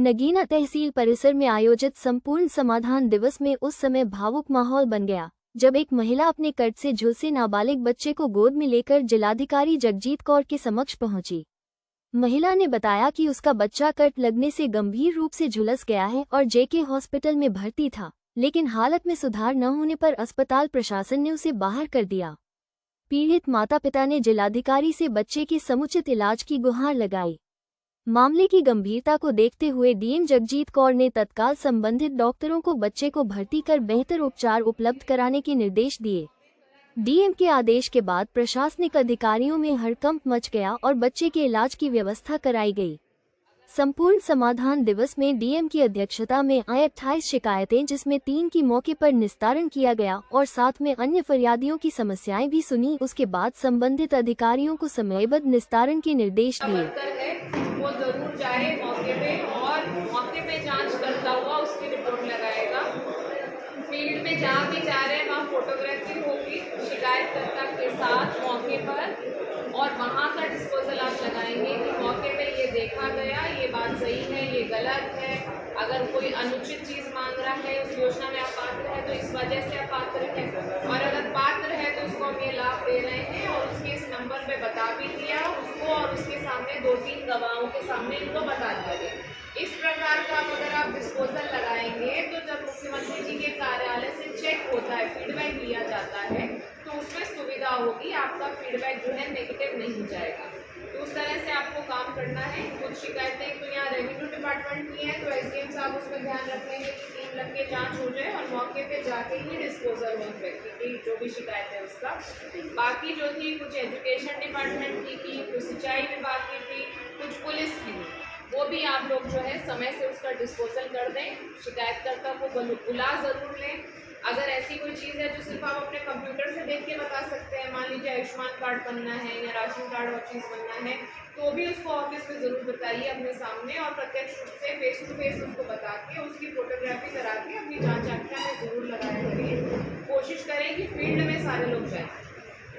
नगीना तहसील परिसर में आयोजित संपूर्ण समाधान दिवस में उस समय भावुक माहौल बन गया जब एक महिला अपने कट से झुलसे नाबालिग बच्चे को गोद में लेकर जिलाधिकारी जगजीत कौर के समक्ष पहुंची। महिला ने बताया कि उसका बच्चा कट लगने से गंभीर रूप से झुलस गया है और जेके हॉस्पिटल में भर्ती था, लेकिन हालत में सुधार न होने पर अस्पताल प्रशासन ने उसे बाहर कर दिया। पीड़ित माता पिता ने जिलाधिकारी से बच्चे के समुचित इलाज की गुहार लगाई। मामले की गंभीरता को देखते हुए डीएम जगजीत कौर ने तत्काल संबंधित डॉक्टरों को बच्चे को भर्ती कर बेहतर उपचार उपलब्ध कराने के निर्देश दिए। डीएम के आदेश के बाद प्रशासनिक अधिकारियों में हड़कंप मच गया और बच्चे के इलाज की व्यवस्था कराई गई। संपूर्ण समाधान दिवस में डीएम की अध्यक्षता में आई 28 शिकायतें, जिसमें 3 की मौके पर निस्तारण किया गया और साथ में अन्य फरियादियों की समस्याएं भी सुनी। उसके बाद संबंधित अधिकारियों को समयबद्ध निस्तारण के निर्देश दिए। वो जरूर जाए मौके पे और मौके पे जांच करता हुआ उसकी रिपोर्ट लगाएगा। फील्ड में जहाँ भी जा रहे हैं वहाँ फोटोग्राफी होगी शिकायतकर्ता के साथ मौके पर, और वहाँ का डिस्पोजल आप लगाएंगे कि मौके पे ये देखा गया, ये बात सही है, ये गलत है। अगर कोई अनुचित चीज़ मांग रहा है, उस योजना में आप पात्र है तो इस वजह से आप पात्र है, और अगर पात्र है तो उसको हम ये लाभ दे रहे हैं और उसके इस नंबर पे बता भी दिया उसको, और उसके सामने 2-3 गवाहों के सामने इनको बता दिया गया। इस प्रकार का अगर आप डिस्पोजल लगाएंगे तो जब मुख्यमंत्री जी के कार्यालय से चेक होता है, फीडबैक लिया जाता है, तो उसमें सुविधा होगी, आपका फीडबैक जो है नेगेटिव नहीं जाएगा। तो उस तरह से आपको काम करना है। कुछ शिकायतें तो यहाँ रेवेन्यू डिपार्टमेंट की हैं, तो एसडीएम साहब उसमें ध्यान रखेंगे कि टीम लग के जाँच हो जाए और मौके पे जाके ही डिस्पोजल हो व्यक्ति की जो भी शिकायत है उसका। बाकी जो थी कुछ एजुकेशन डिपार्टमेंट की थी, कुछ सिंचाई विभाग की थी, कुछ पुलिस की, वो भी आप लोग जो है समय से उसका डिस्पोजल कर दें। शिकायतकर्ता को बुला ज़रूर लें। अगर ऐसी कोई चीज़ है जो सिर्फ आप अपने कंप्यूटर से देख के बता सकते हैं, मान लीजिए आयुष्मान कार्ड बनना है या राशन कार्ड और चीज़ बनना है, तो भी उसको ऑफिस में ज़रूर बताइए अपने सामने, और प्रत्यक्ष रूप से फेस टू फेस उसको बता के उसकी फोटोग्राफी करा के अपनी जाँच आख्या में ज़रूर लगाया करिए। कोशिश करें कि फील्ड में सारे लोग जाएँ,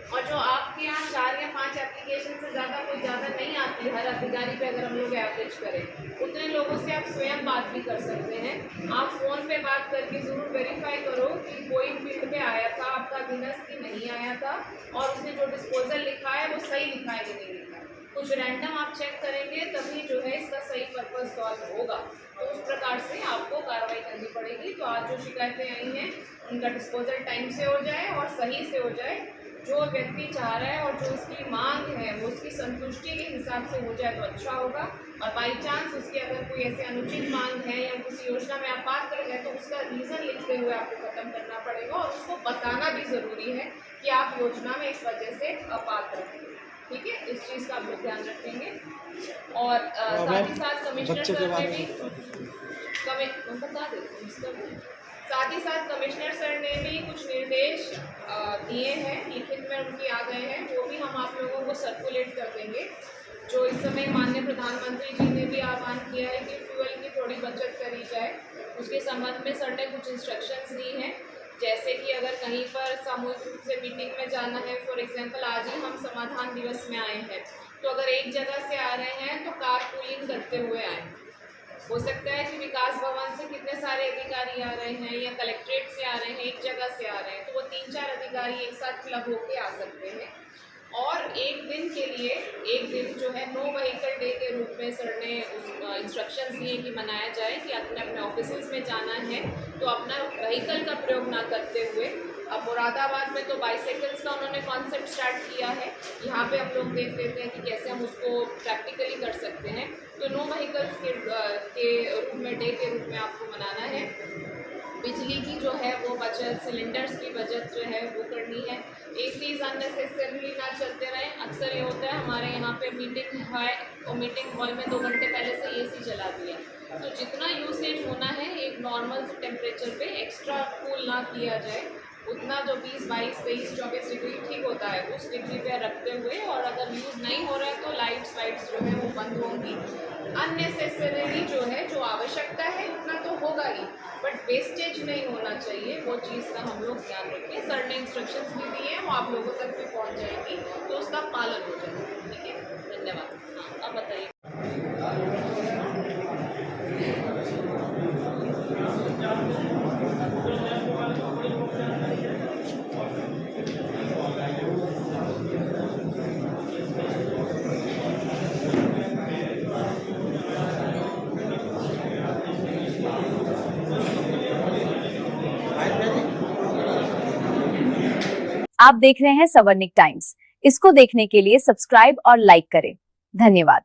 और जो आपके यहाँ 4 या 5 एप्लीकेशन से ज़्यादा कोई ज़्यादा नहीं आती हर अधिकारी पे, अगर हम लोग एवरेज करें उतने लोगों से आप स्वयं बात भी कर सकते हैं। आप फ़ोन पे बात करके ज़रूर वेरीफाई करो कि कोई फील्ड पे आया था आपका अधीनस्थ की नहीं आया था, और उसने जो डिस्पोजल लिखा है वो सही लिखा है कि नहीं लिखा है। कुछ रैंडम आप चेक करेंगे तभी जो है इसका सही पर्पज़ सॉल्व होगा। तो उस प्रकार से आपको कार्रवाई करनी पड़ेगी। तो आज जो शिकायतें आई हैं उनका डिस्पोजल टाइम से हो जाए और सही से हो जाए। जो व्यक्ति चाह रहा है और जो उसकी मांग है वो उसकी संतुष्टि के हिसाब से हो जाए तो अच्छा होगा। और बाई चांस उसकी अगर कोई ऐसे अनुचित मांग है या किसी योजना में अपात्र है तो उसका रीज़न लिखते हुए आपको खत्म करना पड़ेगा, और उसको बताना भी ज़रूरी है कि आप योजना में इस वजह से अपात्र हैं। ठीक है, इस चीज़ का आप लोग ध्यान रखेंगे। और साथ ही साथ कमिश्नर सर ने भी कमिश्नर सर ने भी कुछ निर्देश दिए हैं, लिखित में उनके आ गए हैं, वो भी हम आप लोगों को सर्कुलेट कर देंगे। जो इस समय माननीय प्रधानमंत्री जी ने भी आह्वान किया है कि फ्यूल की थोड़ी बचत करी जाए, उसके संबंध में सर ने कुछ इंस्ट्रक्शंस दी हैं। जैसे कि अगर कहीं पर सामूहिक रूप से मीटिंग में जाना है, फॉर एग्जांपल आज ही हम समाधान दिवस में आए हैं, तो अगर एक जगह से आ रहे हैं तो कार पूलिंग करते हुए आएँ। हो सकता है कि विकास भवन से कितने सारे अधिकारी आ रहे हैं या कलेक्ट्रेट से आ रहे हैं, एक जगह से आ रहे हैं, तो वो 3-4 अधिकारी एक साथ क्लब होके आ सकते हैं। और एक दिन के लिए एक दिन जो है नो व्हीकल डे के रूप में सर ने इंस्ट्रक्शंस दिए कि मनाया जाए कि अपने अपने ऑफिसेज में जाना है तो अपना व्हीकल का प्रयोग ना करते हुए। अब मुरादाबाद में तो बाइसाइकिल्स का उन्होंने कॉन्सेप्ट स्टार्ट किया है, यहाँ पे हम लोग देख लेते हैं कि कैसे हम उसको प्रैक्टिकली कर सकते हैं। तो नो व्हीकल के रूप में डे के रूप में आपको मनाना है। बिजली की जो है वो बचत, सिलेंडर्स की बचत जो है वो करनी है। एसीज अननेसेसरली ना चलते रहें। अक्सर ये होता है हमारे यहाँ पे मीटिंग है और मीटिंग हॉल में 2 घंटे पहले से एसी चला दिया, तो जितना यूसेज होना है एक नॉर्मल टेम्परेचर पे एक्स्ट्रा कूल ना किया जाए, उतना जो 20, 22, 23, 24 डिग्री ठीक होता है उस डिग्री पे रखते हुए। और अगर यूज़ नहीं हो रहा है तो लाइट्स जो है वो बंद होंगी। अननेसेसरीली जो है, जो आवश्यकता है उतना तो होगा ही, बट वेस्टेज नहीं होना चाहिए, वो चीज़ का हम लोग ध्यान रखें। सर ने इंस्ट्रक्शंस भी दिए हैं, वो आप लोगों तक भी पहुँच जाएगी, तो उसका पालन हो जाएगा। ठीक है, धन्यवाद। हाँ, अब बताइए। आप देख रहे हैं सवर्णिक टाइम्स। इसको देखने के लिए सब्सक्राइब और लाइक करें। धन्यवाद।